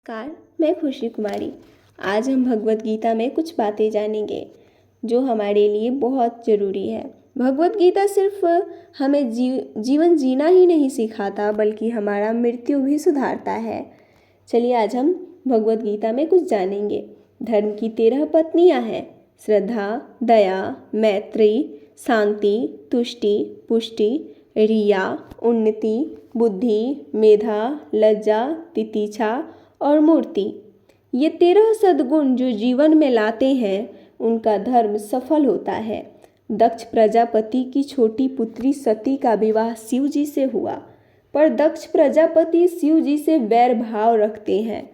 नमस्कार, मैं खुशी कुमारी। आज हम भगवत गीता में कुछ बातें जानेंगे जो हमारे लिए बहुत ज़रूरी है। भगवत गीता सिर्फ हमें जीवन जीना ही नहीं सिखाता बल्कि हमारा मृत्यु भी सुधारता है। चलिए आज हम भगवत गीता में कुछ जानेंगे। धर्म की 13 पत्नियां हैं: श्रद्धा, दया, मैत्री, शांति, तुष्टि, पुष्टि, रिया, उन्नति, बुद्धि, मेधा, लज्जा, तितिक्षा और मूर्ति। ये 13 सद्गुण जो जीवन में लाते हैं उनका धर्म सफल होता है। दक्ष प्रजापति की छोटी पुत्री सती का विवाह शिव जी से हुआ, पर दक्ष प्रजापति शिव जी से वैर भाव रखते हैं।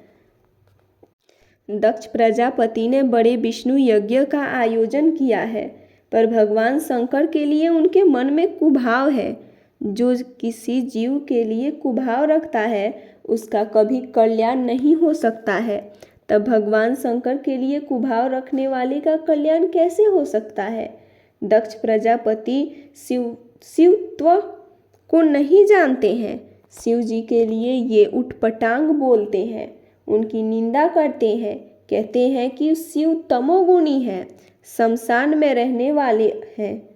दक्ष प्रजापति ने बड़े विष्णु यज्ञ का आयोजन किया है, पर भगवान शंकर के लिए उनके मन में कुभाव है। जो किसी जीव के लिए कुभाव रखता है उसका कभी कल्याण नहीं हो सकता है। तब भगवान शंकर के लिए कुभाव रखने वाले का कल्याण कैसे हो सकता है? दक्ष प्रजापति शिवत्व को नहीं जानते हैं। शिव जी के लिए ये उटपटांग बोलते हैं, उनकी निंदा करते हैं, कहते हैं कि शिव तमोगुणी है, शमशान में रहने वाले हैं।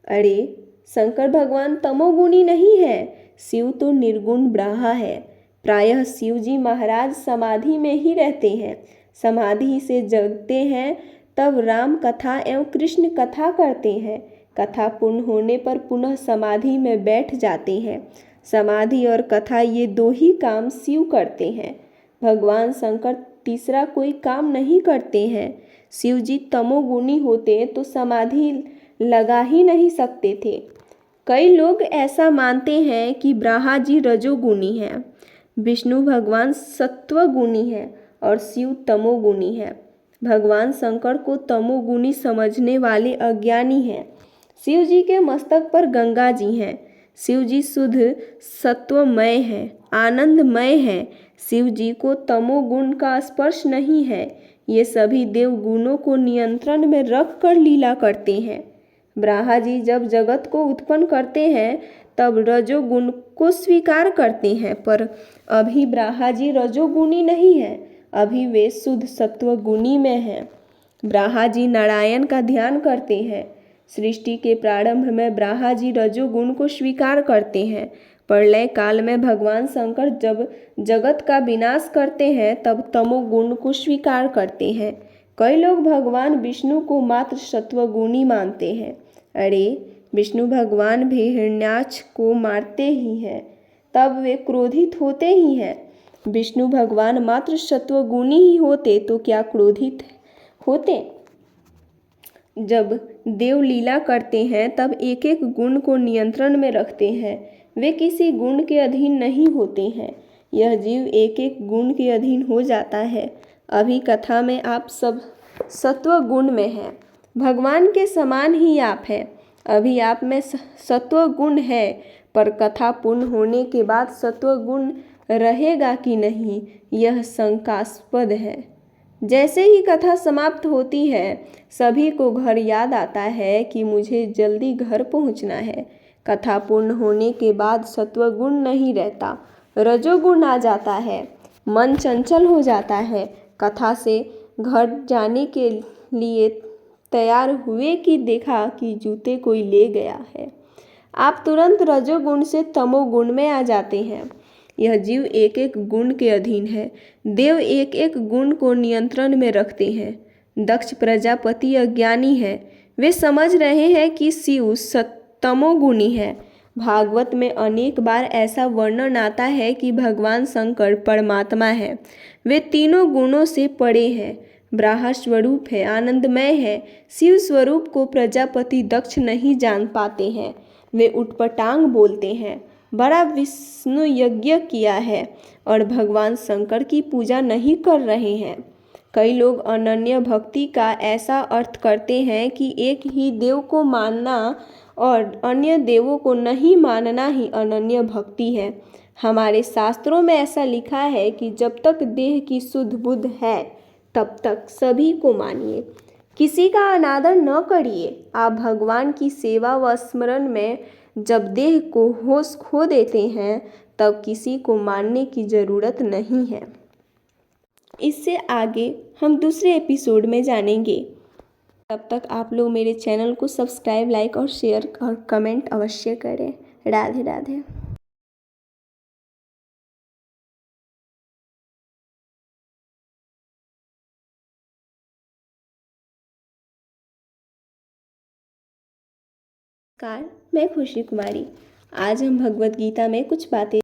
अरे, शंकर भगवान तमोगुणी नहीं है, शिव तो निर्गुण ब्रह्म है। प्रायः शिव जी महाराज समाधि में ही रहते हैं, समाधि से जगते हैं, तब राम कथा एवं कृष्ण कथा करते हैं। कथा पूर्ण होने पर पुनः समाधि में बैठ जाते हैं। समाधि और कथा ये दो ही काम शिव करते हैं। भगवान शंकर तीसरा कोई काम नहीं करते हैं। शिव जी तमोगुणी होते तो समाधि लगा ही नहीं सकते थे। कई लोग ऐसा मानते हैं कि ब्रह्मा जी रजोगुणी हैं, विष्णु भगवान सत्वगुणी है और शिव तमोगुणी है। भगवान शंकर को तमोगुणी समझने वाले अज्ञानी हैं। शिव जी के मस्तक पर गंगा जी हैं। शिव जी शुद्ध सत्वमय हैं, आनंदमय हैं। शिव जी को तमोगुण का स्पर्श नहीं है। ये सभी देव गुणों को नियंत्रण में रख कर लीला करते हैं। ब्रह्मा जी जब जगत को उत्पन्न करते हैं तब रजोगुण को स्वीकार करते हैं, पर अभी ब्रह्मा जी रजोगुणी नहीं है, अभी वे शुद्ध सत्वगुणी में हैं। ब्रह्मा जी नारायण का ध्यान करते हैं। सृष्टि के प्रारंभ में ब्रह्मा जी रजोगुण को स्वीकार करते हैं। प्रलय काल में भगवान शंकर जब जगत का विनाश करते हैं तब तमोगुण को स्वीकार करते हैं। कई लोग भगवान विष्णु को मात्र सत्वगुणी मानते हैं। अरे, विष्णु भगवान भी हिरण्याक्ष को मारते ही हैं, तब वे क्रोधित होते ही हैं। विष्णु भगवान मात्र सत्वगुणी ही होते तो क्या क्रोधित होते? जब देव लीला करते हैं तब एक एक गुण को नियंत्रण में रखते हैं, वे किसी गुण के अधीन नहीं होते हैं। यह जीव एक एक गुण के अधीन हो जाता है। अभी कथा में आप सब सत्व गुण में हैं, भगवान के समान ही आप हैं। अभी आप में सत्व गुण है, पर कथा पूर्ण होने के बाद सत्व गुण रहेगा कि नहीं, यह शंकास्पद है। जैसे ही कथा समाप्त होती है सभी को घर याद आता है कि मुझे जल्दी घर पहुंचना है। कथा पूर्ण होने के बाद सत्वगुण नहीं रहता, रजोगुण आ जाता है। मन चंचल हो जाता है। कथा से घर जाने के लिए तैयार हुए कि देखा कि जूते कोई ले गया है। आप तुरंत रजोगुण से तमोगुण में आ जाते हैं। यह जीव एक एक गुण के अधीन है। देव एक एक गुण को नियंत्रण में रखते हैं। दक्ष प्रजापति अज्ञानी है, वे समझ रहे हैं कि शिव तमोगुणी है। भागवत में अनेक बार ऐसा वर्णन आता है कि भगवान शंकर परमात्मा है, वे तीनों गुणों से परे हैं। ब्रह्म स्वरूप है, आनंदमय है। शिव स्वरूप को प्रजापति दक्ष नहीं जान पाते हैं, वे उटपटांग बोलते हैं। बड़ा विष्णु यज्ञ किया है और भगवान शंकर की पूजा नहीं कर रहे हैं। कई लोग अनन्य भक्ति का ऐसा अर्थ करते हैं कि एक ही देव को मानना और अन्य देवों को नहीं मानना ही अनन्य भक्ति है। हमारे शास्त्रों में ऐसा लिखा है कि जब तक देह की शुद्ध बुद्ध है तब तक सभी को मानिए, किसी का अनादर न करिए। आप भगवान की सेवा व स्मरण में जब देह को होश खो देते हैं तब किसी को मानने की जरूरत नहीं है। इससे आगे हम दूसरे एपिसोड में जानेंगे। तब तक आप लोग मेरे चैनल को सब्सक्राइब, लाइक और शेयर और कमेंट अवश्य करें। राधे राधे। नमस्कार, मैं खुशी कुमारी। आज हम भगवत गीता में कुछ बातें